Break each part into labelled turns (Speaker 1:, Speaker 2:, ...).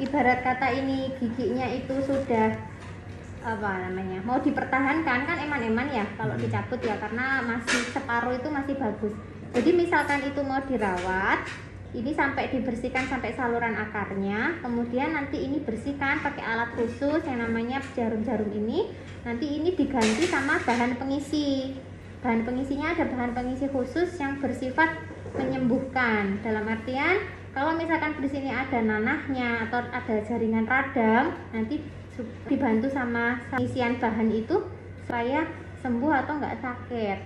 Speaker 1: ibarat kata ini giginya itu sudah apa namanya, mau dipertahankan kan eman-eman ya kalau dicabut ya, karena masih separuh itu masih bagus. Jadi misalkan itu mau dirawat, ini sampai dibersihkan sampai saluran akarnya, kemudian nanti ini bersihkan pakai alat khusus yang namanya jarum-jarum ini, nanti ini diganti sama bahan pengisi. Bahan pengisinya ada bahan pengisi khusus yang bersifat menyembuhkan, dalam artian kalau misalkan di sini ada nanahnya atau ada jaringan radang, nanti dibantu sama isian bahan itu supaya sembuh atau nggak sakit.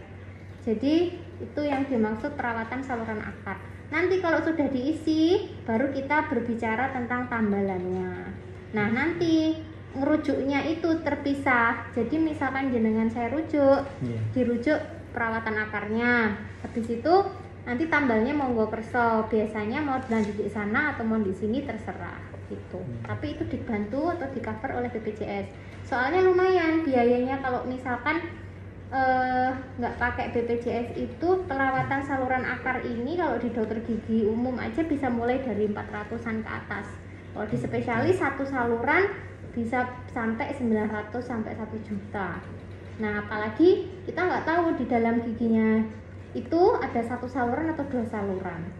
Speaker 1: Jadi itu yang dimaksud perawatan saluran akar. Nanti kalau sudah diisi, baru kita berbicara tentang tambalannya. Nah, nanti ngerujuknya itu terpisah. Jadi misalkan jenengan saya rujuk, dirujuk perawatan akarnya. Habis itu nanti tambalnya monggo kerso. Biasanya mau lanjut di sana atau mau di sini terserah gitu. Tapi itu dibantu atau di cover oleh BPJS. Soalnya lumayan biayanya kalau misalkan nggak pakai BPJS itu perawatan saluran akar ini kalau di dokter gigi umum aja bisa mulai dari 400-an ke atas. Kalau di spesialis satu saluran bisa sampai 900 sampai 1 juta. Nah, apalagi kita nggak tahu di dalam giginya itu ada satu saluran atau 2 saluran.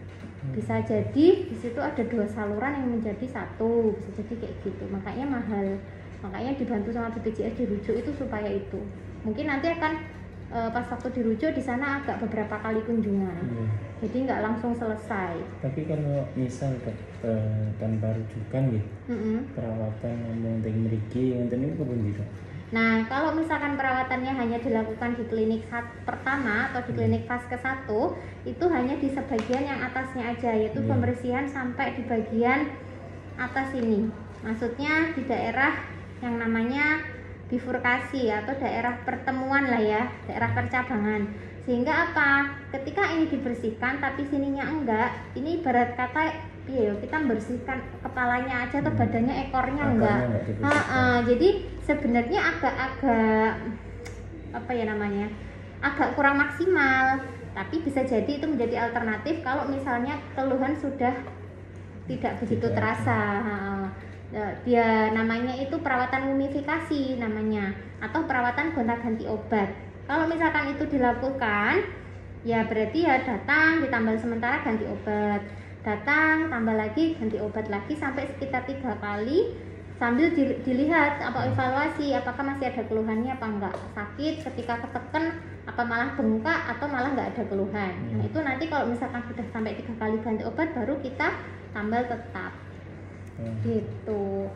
Speaker 1: Bisa jadi di situ ada 2 saluran yang menjadi satu, bisa jadi kayak gitu. Makanya mahal. Makanya dibantu sama BPJS dirujuk itu supaya itu. Mungkin nanti akan pas waktu dirujuk di sana agak beberapa kali kunjungan. Jadi nggak langsung selesai.
Speaker 2: Tapi kalau misal tanpa rujukan gitu, perawatan ngomong teng mriki ngenten niku kebun gitu.
Speaker 1: Nah, kalau misalkan perawatannya hanya dilakukan di klinik pertama atau di klinik fase 1, itu hanya di sebagian yang atasnya aja, yaitu pembersihan sampai di bagian atas ini. Maksudnya di daerah yang namanya bifurkasi atau daerah pertemuan lah ya, daerah percabangan. Sehingga apa? Ketika ini dibersihkan tapi sininya enggak, ini ibarat kata ya kita membersihkan kepalanya aja atau badannya, ekornya enggak. Jadi sebenarnya agak-agak apa ya namanya? Agak kurang maksimal. Tapi bisa jadi itu menjadi alternatif kalau misalnya keluhan sudah tidak begitu terasa. Dia namanya itu perawatan mumifikasi namanya, atau perawatan gonta-ganti obat. Kalau misalkan itu dilakukan, ya berarti ya datang ditambal sementara ganti obat, datang tambah lagi ganti obat lagi sampai sekitar 3 kali, sambil dilihat apa evaluasi apakah masih ada keluhannya apa enggak, sakit ketika ketekan apa malah bengkak atau malah nggak ada keluhan. Nah itu nanti kalau misalkan sudah sampai 3 kali ganti obat baru kita tambal tetap gitu.